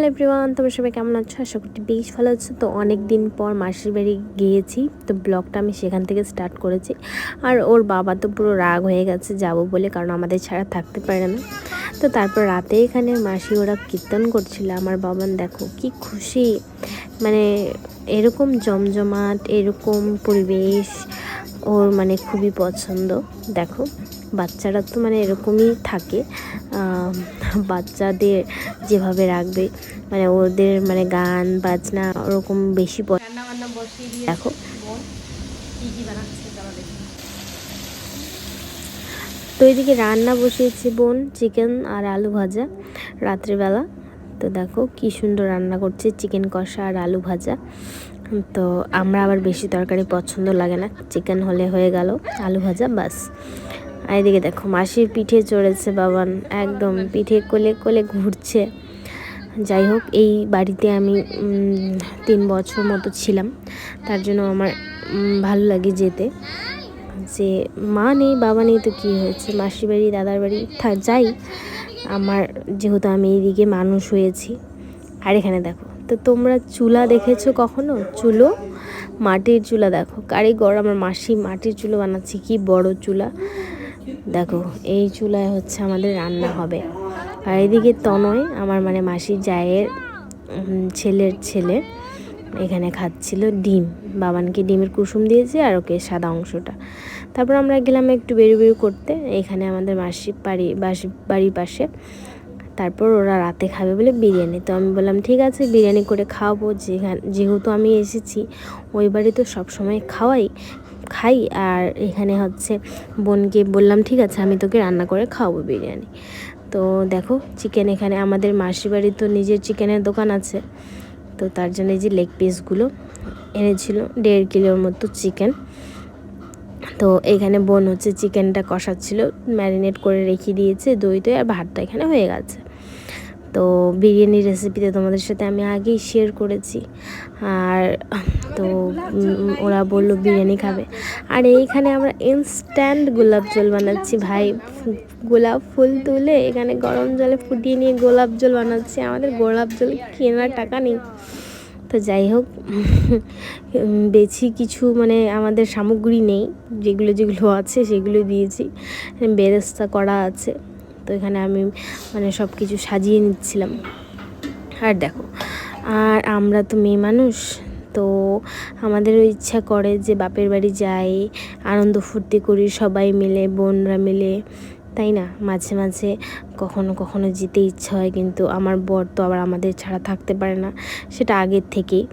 Hello everyone, তোমরা সবাই কেমন আছো? আশা করি বেশ ভালো আছো। তো অনেক দিন পর মাসির বাড়ি গিয়েছি, তো ব্লগটা আমি সেখান থেকে স্টার্ট করেছি। আর ওর বাবা তো পুরো রাগ হয়ে গেছে যাবো বলে, কারণ আমাদের ছাড়া থাকতে পারে না। তো তারপর রাতে এখানে মাসি ওরা কীর্তন করছিল। আমার বাবান দেখো কি খুশি, মানে এরকম জমজমাট এরকম পরিবেশ ওর মানে খুবই পছন্দ। দেখো বাচ্চারা তো মানে এরকমই থাকে, বাচ্চাদের যেভাবে রাখবে মানে ওদের মানে গান বাজনা ওরকম বেশি দেখো তো এদিকে রান্না বসিয়েছি বোন, চিকেন আর আলু ভাজা রাত্রিবেলা। তো দেখো কি সুন্দর রান্না করছে, চিকেন কষা আর আলু ভাজা। তো আমরা আবার বেশি তরকারি পছন্দ লাগে না, চিকেন হলে হয়ে গেল, আলু ভাজা বাস। আর এদিকে দেখো মাসির পিঠে চড়েছে বাবান, একদম পিঠে কোলে কোলে ঘুরছে। যাই হোক, এই বাড়িতে আমি 3 বছর মতো ছিলাম, তার জন্য আমার ভালো লাগে যেতে। যে মা নেই বাবা নেই তো কী হয়েছে, মাসির বাড়ি দাদার বাড়ি যাই, আমার যেহেতু আমি এইদিকে মানুষ হয়েছি। আর এখানে দেখো, তো তোমরা চুলা দেখেছো কখনো? চুলো, মাটির চুলা দেখো কারিগর আমার মাসি মাটির চুলো বানাচ্ছে, কি বড় চুলা দেখো। এই চুলায় হচ্ছে আমাদের রান্না হবে। আর এদিকে তনয় আমার মানে মাসির জায়ের ছেলের ছেলে এখানে খাচ্ছিল ডিম, বাবানকে ডিমের কুসুম দিয়েছে আর ওকে সাদা অংশটা। তারপর আমরা গেলাম একটু বেরু করতে, এখানে আমাদের মাসির বাড়ির পাশে। তারপর ওরা রাতে খাবে বলে বিরিয়ানি, তো আমি বললাম ঠিক আছে বিরিয়ানি করে খাওয়াবো, যেহেতু আমি এসেছি ওই বাড়ি তো সবসময় খাই। আর এখানে হচ্ছে বোনকে বললাম ঠিক আছে আমি তোকে রান্না করে খাওয়াবো বিরিয়ানি। তো দেখো চিকেন, এখানে আমাদের মাসির বাড়ি তো নিজের চিকেনের দোকান আছে, তো তার জন্য এই যে লেগ পিসগুলো এনেছিল 1.5 কিলোর মতো চিকেন। তো এখানে বোন হচ্ছে চিকেনটা কষাচ্ছিল, ম্যারিনেট করে রেখে দিয়েছে দই আর ভাতটা এখানে হয়ে গেছে। তো বিরিয়ানির রেসিপিতে তোমাদের সাথে আমি আগেই শেয়ার করেছি। আর তো ওরা বললো বিরিয়ানি খাবে। আর এইখানে আমরা ইনস্ট্যান্ট গোলাপ জল বানাচ্ছি ভাই, গোলাপ ফুল তুলে এখানে গরম জলে ফুটিয়ে নিয়ে গোলাপ জল বানাচ্ছি। আমাদের গোলাপ জল কেনার টাকা নেই। তো যাই হোক, বেশি কিছু মানে আমাদের সামগ্রী নেই, যেগুলো আছে সেগুলো দিয়েছি, বেরেস্তা করা আছে। তো এখানে আমি মানে সব কিছু সাজিয়ে নিচ্ছিলাম। আর দেখো, আর আমরা তো মেয়ে মানুষ, তো আমাদেরও ইচ্ছা করে যে বাপের বাড়ি যাই, আনন্দ ফুর্তি করি সবাই মিলে, বোনরা মিলে, তাই না? মাঝে মাঝে কখনো যেতে ইচ্ছা হয়, কিন্তু আমার বর তো আবার আমাদের ছাড়া থাকতে পারে না, সেটা আগের থেকেই।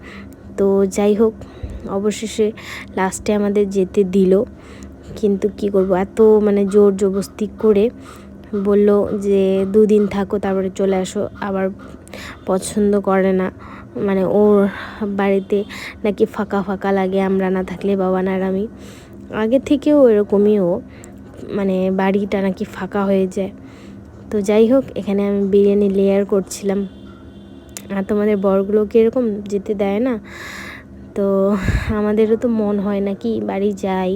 তো যাই হোক, অবশেষে লাস্টে আমাদের যেতে দিল, কিন্তু কি করব, এত মানে জোর জবরদস্তি করে বলল যে 2 দিন থাকো তারপরে চলে আসো। আবার পছন্দ করে না, মানে ওর বাড়িতে নাকি ফাঁকা ফাঁকা লাগে আমরা না থাকলে, বাবা আর আমি। আগে থেকেও এরকমই, ও মানে বাড়িটা নাকি ফাঁকা হয়ে যায়। তো যাই হোক, এখানে আমি বিরিয়ানি লেয়ার করছিলাম। আর তোমাদের বরগুলোকে এরকম যেতে দেয় না, তো আমাদেরও তো মন হয় নাকি বাড়ি যাই,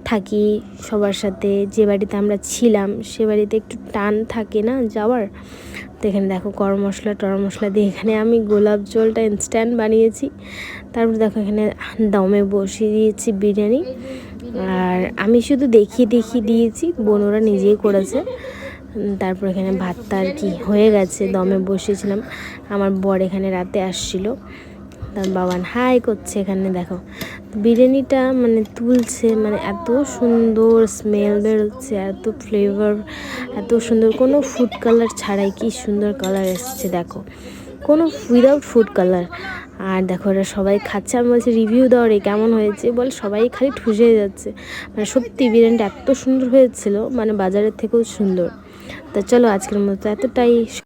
থাকি সবার সাথে। যে বাড়িতে আমরা ছিলাম সে বাড়িতে একটু টান থাকে না যাওয়ার। তো এখানে দেখো গরম মশলা দিয়ে এখানে আমি গোলাপ জলটা ইনস্ট্যান্ট বানিয়েছি। তারপর দেখো এখানে দমে বসিয়ে দিয়েছি বিরিয়ানি, আর আমি শুধু দেখিয়ে দিয়েছি, বোনরা নিজেই করেছে। তারপর এখানে ভাতটা আর কি হয়ে গেছে, দমে বসিয়েছিলাম। আমার বর এখানে রাতে আসছিল, তার বাবান হাই করছে। এখানে দেখো বিরিয়ানিটা মানে তুলছে, মানে এত সুন্দর স্মেল বেরোচ্ছে, এত ফ্লেভার, এত সুন্দর, কোনো ফুড কালার ছাড়াই কি সুন্দর কালার এসছে দেখো, কোনো উইদাউট ফুড কালার। আর দেখো ওরা সবাই খাচ্ছে, আমি বলছি রিভিউ দাও রে কেমন হয়েছে, বলে সবাই খালি ঠুসে যাচ্ছে। মানে সত্যি বিরিয়ানিটা এত সুন্দর হয়েছিল, মানে বাজারের থেকেও সুন্দর। তো চলো আজকের মতো এতটাই।